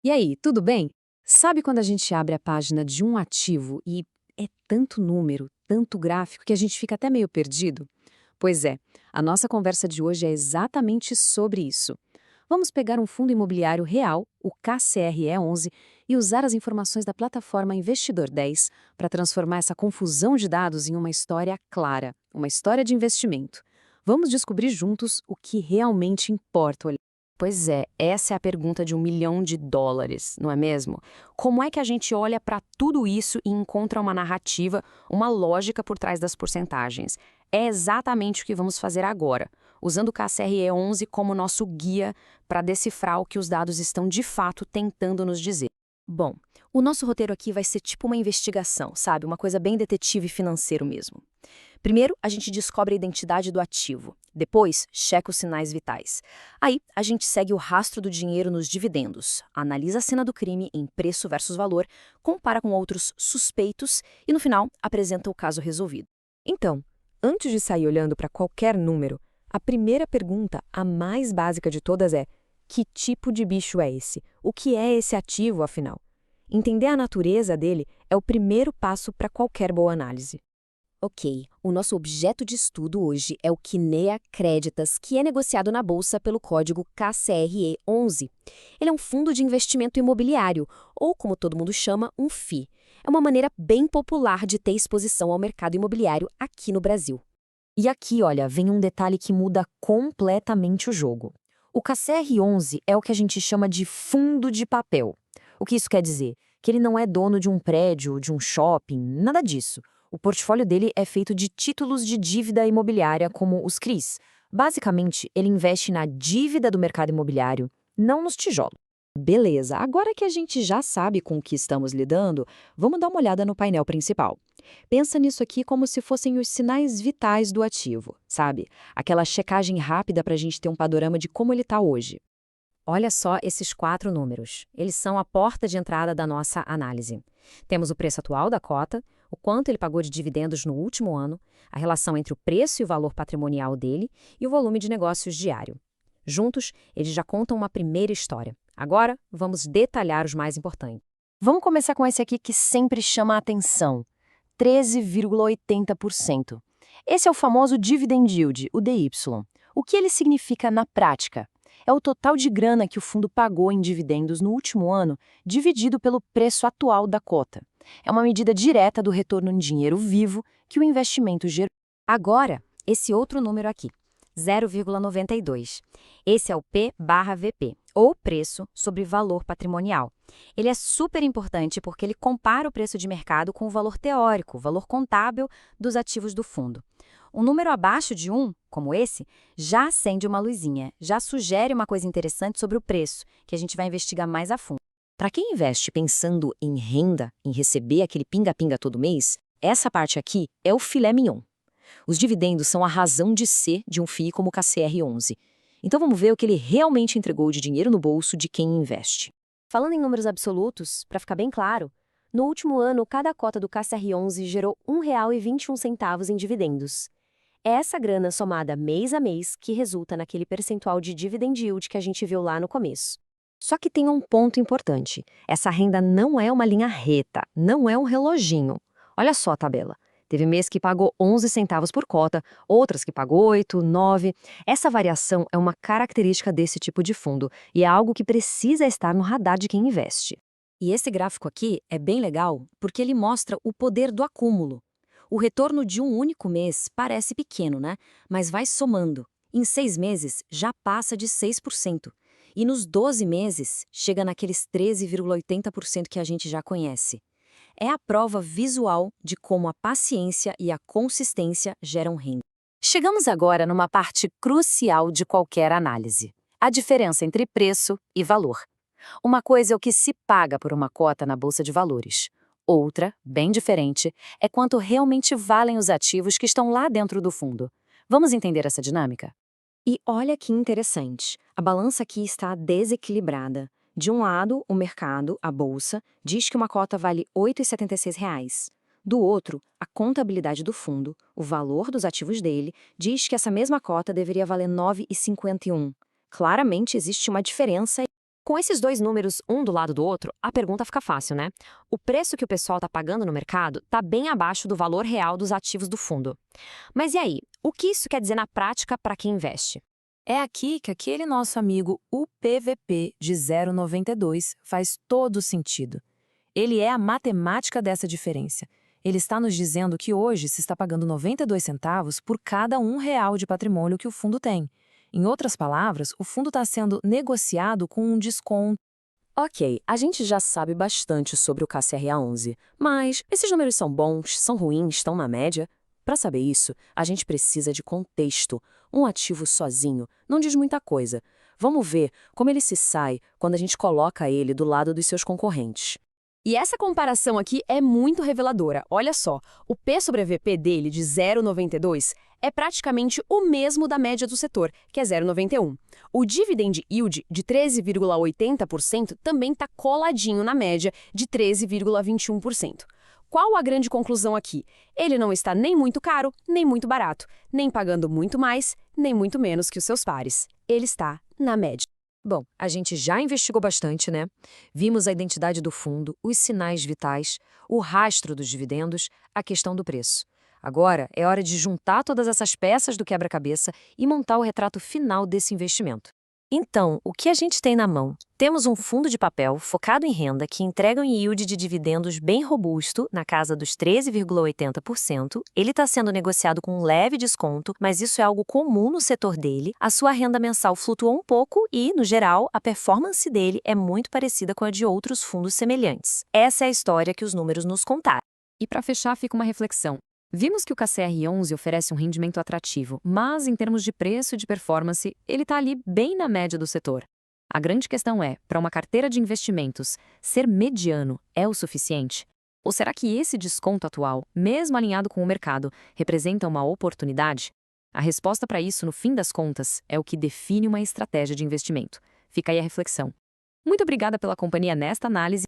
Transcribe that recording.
E aí, tudo bem? Sabe quando a gente abre a página de um ativo e é tanto número, tanto gráfico que a gente fica até meio perdido? Pois é, a nossa conversa de hoje é exatamente sobre isso. Vamos pegar um fundo imobiliário real, o KCRE11, e usar as informações da plataforma Investidor 10 para transformar essa confusão de dados em uma história clara, uma história de investimento. Vamos descobrir juntos o que realmente importa. Pois é, essa é a pergunta de US$ 1 milhão, não é mesmo? Como é que a gente olha para tudo isso e encontra uma narrativa, uma lógica por trás das porcentagens? É exatamente o que vamos fazer agora, usando o KCRE11 como nosso guia para decifrar o que os dados estão de fato tentando nos dizer. Bom, o nosso roteiro aqui vai ser tipo uma investigação, sabe? Uma coisa bem detetive financeiro mesmo. Primeiro, a gente descobre a identidade do ativo. Depois, checa os sinais vitais. Aí, a gente segue o rastro do dinheiro nos dividendos, analisa a cena do crime em preço versus valor, compara com outros suspeitos e, no final, apresenta o caso resolvido. Então, antes de sair olhando para qualquer número, a primeira pergunta, a mais básica de todas é: que tipo de bicho é esse? O que é esse ativo, afinal? Entender a natureza dele é o primeiro passo para qualquer boa análise. Ok, o nosso objeto de estudo hoje é o Kinea Creditas, que é negociado na bolsa pelo código KCRE11. Ele é um fundo de investimento imobiliário, ou como todo mundo chama, um FI. É uma maneira bem popular de ter exposição ao mercado imobiliário aqui no Brasil. E aqui, olha, vem um detalhe que muda completamente o jogo. O KCR11 é o que a gente chama de fundo de papel. O que isso quer dizer? Que ele não é dono de um prédio, de um shopping, nada disso. O portfólio dele é feito de títulos de dívida imobiliária, como os CRIs. Basicamente, ele investe na dívida do mercado imobiliário, não nos tijolos. Beleza, agora que a gente já sabe com o que estamos lidando, vamos dar uma olhada no painel principal. Pensa nisso aqui como se fossem os sinais vitais do ativo, sabe? Aquela checagem rápida para a gente ter um panorama de como ele está hoje. Olha só esses 4 números. Eles são a porta de entrada da nossa análise. Temos o preço atual da cota, o quanto ele pagou de dividendos no último ano, a relação entre o preço e o valor patrimonial dele e o volume de negócios diário. Juntos, eles já contam uma primeira história. Agora, vamos detalhar os mais importantes. Vamos começar com esse aqui que sempre chama a atenção: 13,80%. Esse é o famoso dividend yield, o DY. O que ele significa na prática? É o total de grana que o fundo pagou em dividendos no último ano, dividido pelo preço atual da cota. É uma medida direta do retorno em dinheiro vivo que o investimento gerou. Agora, esse outro número aqui, 0,92. Esse é o P/VP, ou preço sobre valor patrimonial. Ele é super importante porque ele compara o preço de mercado com o valor teórico, o valor contábil dos ativos do fundo. Um número abaixo de 1, como esse, já acende uma luzinha, já sugere uma coisa interessante sobre o preço, que a gente vai investigar mais a fundo. Para quem investe pensando em renda, em receber aquele pinga-pinga todo mês, essa parte aqui é o filé mignon. Os dividendos são a razão de ser de um FII como o KCR11. Então vamos ver o que ele realmente entregou de dinheiro no bolso de quem investe. Falando em números absolutos, para ficar bem claro, no último ano, cada cota do KCR11 gerou R$ 1,21 em dividendos. É essa grana somada mês a mês que resulta naquele percentual de dividend yield que a gente viu lá no começo. Só que tem um ponto importante. Essa renda não é uma linha reta, não é um reloginho. Olha só a tabela. Teve mês que pagou 11 centavos por cota, outras que pagou 8, 9. Essa variação é uma característica desse tipo de fundo e é algo que precisa estar no radar de quem investe. E esse gráfico aqui é bem legal porque ele mostra o poder do acúmulo. O retorno de um único mês parece pequeno, né? Mas vai somando. Em 6 meses, já passa de 6%. E nos 12 meses, chega naqueles 13,80% que a gente já conhece. É a prova visual de como a paciência e a consistência geram renda. Chegamos agora numa parte crucial de qualquer análise: a diferença entre preço e valor. Uma coisa é o que se paga por uma cota na bolsa de valores. Outra, bem diferente, é quanto realmente valem os ativos que estão lá dentro do fundo. Vamos entender essa dinâmica? E olha que interessante, a balança aqui está desequilibrada. De um lado, o mercado, a bolsa, diz que uma cota vale R$ 8,76. Do outro, a contabilidade do fundo, o valor dos ativos dele, diz que essa mesma cota deveria valer R$ 9,51. Claramente existe uma diferença. Com esses dois números, um do lado do outro, a pergunta fica fácil, né? O preço que o pessoal está pagando no mercado está bem abaixo do valor real dos ativos do fundo. Mas e aí? O que isso quer dizer na prática para quem investe? É aqui que aquele nosso amigo UPVP de 0,92 faz todo sentido. Ele é a matemática dessa diferença. Ele está nos dizendo que hoje se está pagando 92 centavos por cada R$ 1 de patrimônio que o fundo tem. Em outras palavras, o fundo está sendo negociado com um desconto. Ok, a gente já sabe bastante sobre o KCRA11, mas esses números são bons, são ruins, estão na média? Para saber isso, a gente precisa de contexto. Um ativo sozinho não diz muita coisa. Vamos ver como ele se sai quando a gente coloca ele do lado dos seus concorrentes. E essa comparação aqui é muito reveladora. Olha só, o P sobre VP dele de 0,92 é praticamente o mesmo da média do setor, que é 0,91. O dividend yield de 13,80% também está coladinho na média de 13,21%. Qual a grande conclusão aqui? Ele não está nem muito caro, nem muito barato, nem pagando muito mais, nem muito menos que os seus pares. Ele está na média. Bom, a gente já investigou bastante, né? Vimos a identidade do fundo, os sinais vitais, o rastro dos dividendos, a questão do preço. Agora é hora de juntar todas essas peças do quebra-cabeça e montar o retrato final desse investimento. Então, o que a gente tem na mão? Temos um fundo de papel focado em renda que entrega um yield de dividendos bem robusto, na casa dos 13,80%. Ele está sendo negociado com um leve desconto, mas isso é algo comum no setor dele. A sua renda mensal flutuou um pouco e, no geral, a performance dele é muito parecida com a de outros fundos semelhantes. Essa é a história que os números nos contaram. E para fechar, fica uma reflexão. Vimos que o KCR11 oferece um rendimento atrativo, mas em termos de preço e de performance, ele está ali bem na média do setor. A grande questão é, para uma carteira de investimentos, ser mediano é o suficiente? Ou será que esse desconto atual, mesmo alinhado com o mercado, representa uma oportunidade? A resposta para isso, no fim das contas, é o que define uma estratégia de investimento. Fica aí a reflexão. Muito obrigada pela companhia nesta análise.